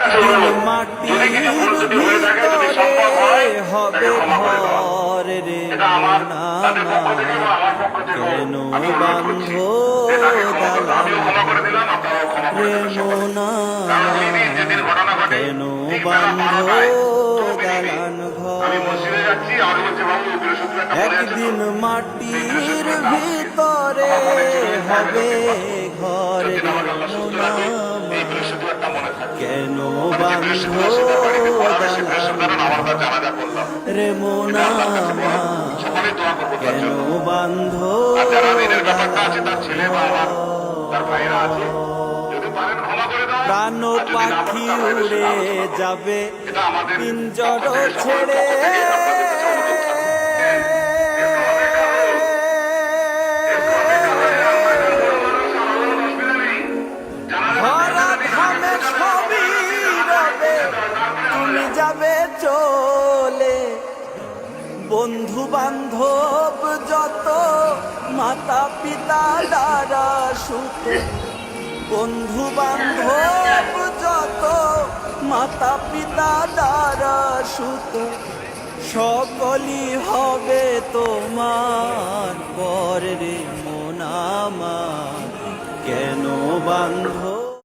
দিন মাটির ভিতরে হবে ঘর রে মোনা কেন বান্ধো দালান রে মোনা কেন বান্ধো দালান ঘর একদিন মাটির ভিতরে হবে ঘর রে মোনা কেন বান্ধো রে মোনা কেন বান্ধো প্রাণ পাখি উড়ে যাবে পিঞ্জর ছেড়ে যাবে চলে বন্ধু বান্ধব যত মাতা পিতা দ্বারা সুত বন্ধু বান্ধব যত মাতা পিতা দ্বারা সুত সকলই হবে তোমার পর রে মোনা কেন বান্ধ